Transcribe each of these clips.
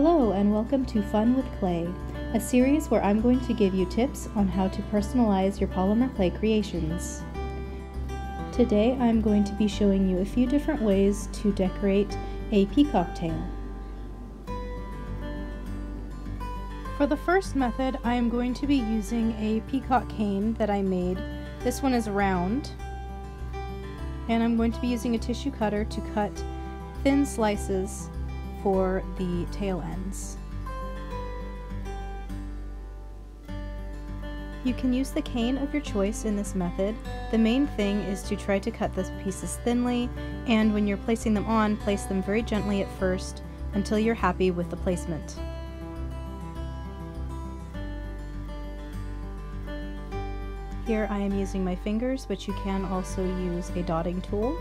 Hello and welcome to Fun with Clay, a series where I'm going to give you tips on how to personalize your polymer clay creations. Today I'm going to be showing you a few different ways to decorate a peacock tail. For the first method, I am going to be using a peacock cane that I made. This one is round, and I'm going to be using a tissue cutter to cut thin slices for the tail ends. You can use the cane of your choice in this method. The main thing is to try to cut the pieces thinly, and when you're placing them on, place them very gently at first until you're happy with the placement. Here I am using my fingers, but you can also use a dotting tool.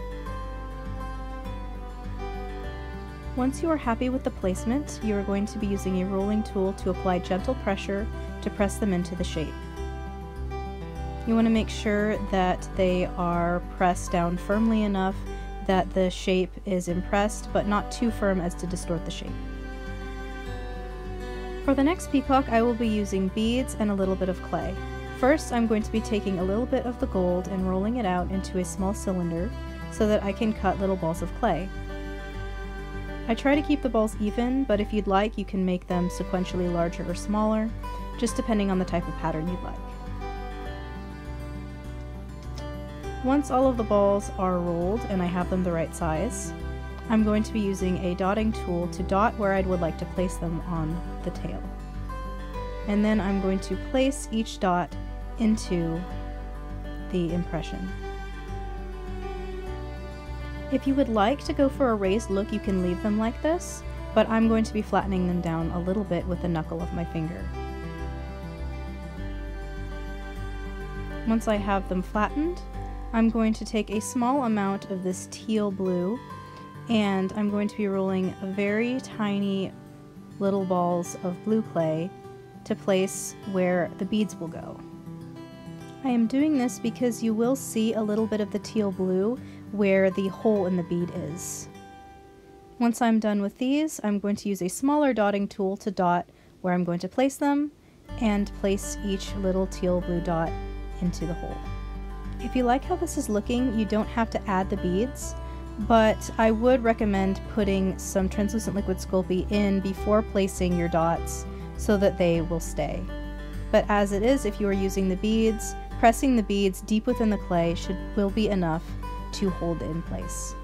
Once you are happy with the placement, you are going to be using a rolling tool to apply gentle pressure to press them into the shape. You want to make sure that they are pressed down firmly enough that the shape is impressed, but not too firm as to distort the shape. For the next peacock, I will be using beads and a little bit of clay. First, I'm going to be taking a little bit of the gold and rolling it out into a small cylinder so that I can cut little balls of clay. I try to keep the balls even, but if you'd like, you can make them sequentially larger or smaller, just depending on the type of pattern you'd like. Once all of the balls are rolled and I have them the right size, I'm going to be using a dotting tool to dot where I would like to place them on the tail. And then I'm going to place each dot into the impression. If you would like to go for a raised look, you can leave them like this, but I'm going to be flattening them down a little bit with the knuckle of my finger. Once I have them flattened, I'm going to take a small amount of this teal blue, and I'm going to be rolling very tiny little balls of blue clay to place where the beads will go. I am doing this because you will see a little bit of the teal blue where the hole in the bead is. Once I'm done with these, I'm going to use a smaller dotting tool to dot where I'm going to place them and place each little teal blue dot into the hole. If you like how this is looking, you don't have to add the beads, but I would recommend putting some translucent liquid Sculpey in before placing your dots so that they will stay. But as it is, if you are using the beads, pressing the beads deep within the clay will be enough to hold it in place.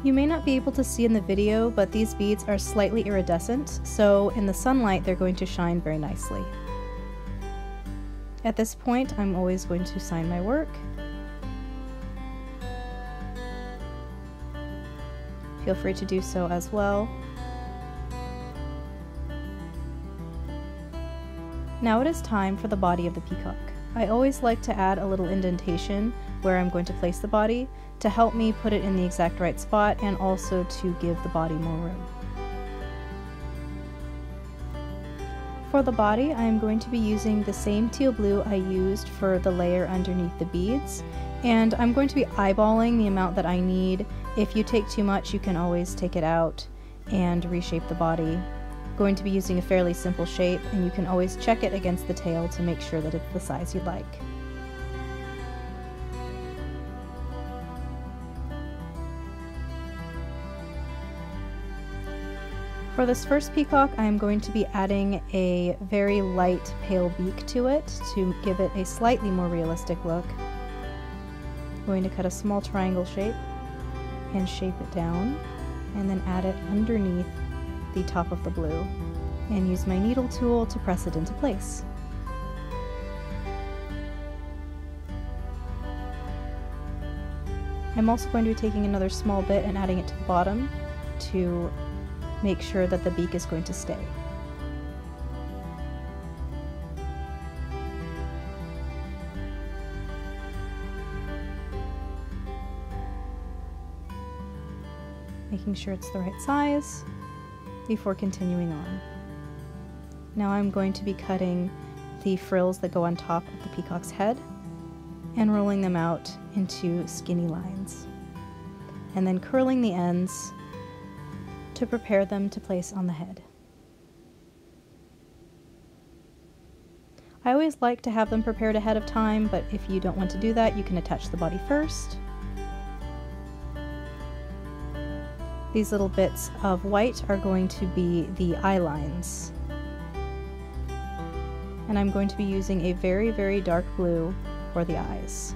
You may not be able to see in the video, but these beads are slightly iridescent, so in the sunlight they're going to shine very nicely. At this point, I'm always going to sign my work. Feel free to do so as well. Now it is time for the body of the peacock. I always like to add a little indentation where I'm going to place the body to help me put it in the exact right spot and also to give the body more room. For the body, I am going to be using the same teal blue I used for the layer underneath the beads, and I'm going to be eyeballing the amount that I need. If you take too much, you can always take it out and reshape the body. I'm going to be using a fairly simple shape, and you can always check it against the tail to make sure that it's the size you'd like. For this first peacock, I am going to be adding a very light pale beak to it to give it a slightly more realistic look. I'm going to cut a small triangle shape and shape it down, and then add it underneath the top of the blue, and use my needle tool to press it into place. I'm also going to be taking another small bit and adding it to the bottom to make sure that the beak is going to stay. Making sure it's the right size before continuing on. Now I'm going to be cutting the frills that go on top of the peacock's head and rolling them out into skinny lines. and then curling the ends to prepare them to place on the head. I always like to have them prepared ahead of time, but if you don't want to do that, you can attach the body first. These little bits of white are going to be the eye lines. And I'm going to be using a very, very dark blue for the eyes.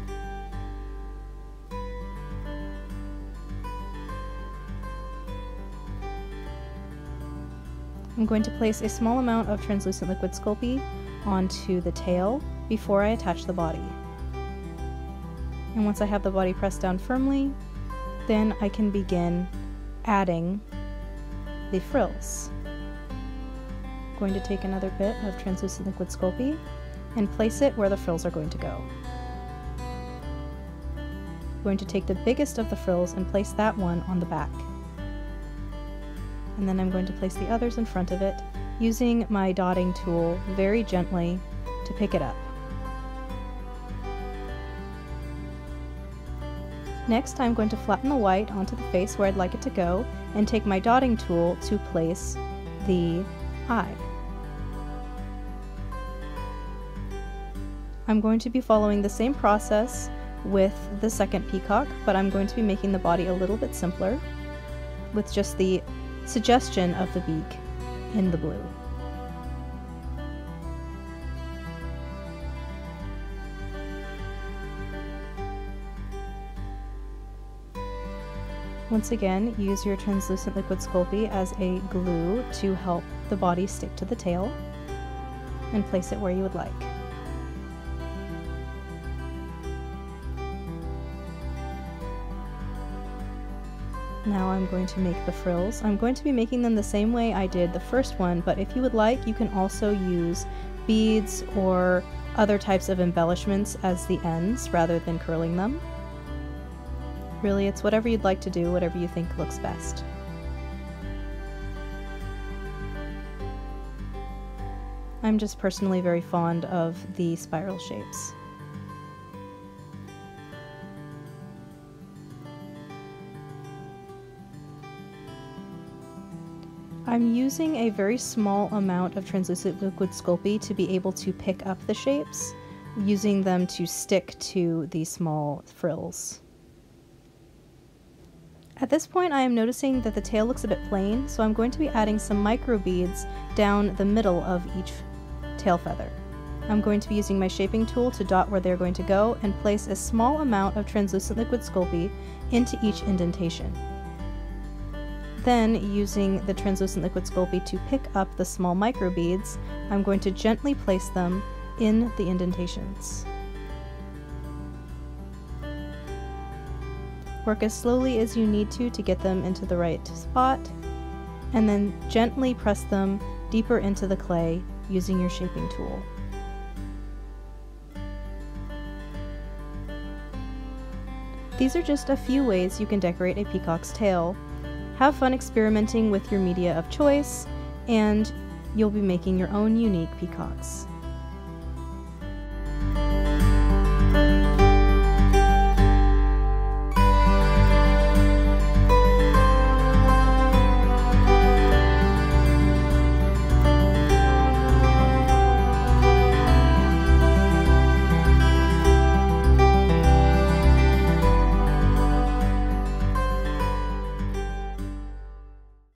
I'm going to place a small amount of translucent liquid Sculpey onto the tail before I attach the body. And once I have the body pressed down firmly, then I can begin adding the frills. I'm going to take another bit of translucent liquid Sculpey and place it where the frills are going to go. I'm going to take the biggest of the frills and place that one on the back. And then I'm going to place the others in front of it, using my dotting tool very gently to pick it up. Next, I'm going to flatten the white onto the face where I'd like it to go, and take my dotting tool to place the eye. I'm going to be following the same process with the second peacock, but I'm going to be making the body a little bit simpler, with just the suggestion of the beak in the blue. Once again, use your translucent liquid Sculpey as a glue to help the body stick to the tail, and place it where you would like. Now I'm going to make the frills. I'm going to be making them the same way I did the first one, but if you would like, you can also use beads or other types of embellishments as the ends rather than curling them. Really, it's whatever you'd like to do, whatever you think looks best. I'm just personally very fond of the spiral shapes. I'm using a very small amount of translucent liquid Sculpey to be able to pick up the shapes, using them to stick to the small frills. At this point, I am noticing that the tail looks a bit plain, so I'm going to be adding some microbeads down the middle of each tail feather. I'm going to be using my shaping tool to dot where they're going to go and place a small amount of translucent liquid Sculpey into each indentation. Then, using the translucent liquid Sculpey to pick up the small microbeads, I'm going to gently place them in the indentations. Work as slowly as you need to get them into the right spot, and then gently press them deeper into the clay using your shaping tool. These are just a few ways you can decorate a peacock's tail. Have fun experimenting with your media of choice, and you'll be making your own unique peacocks.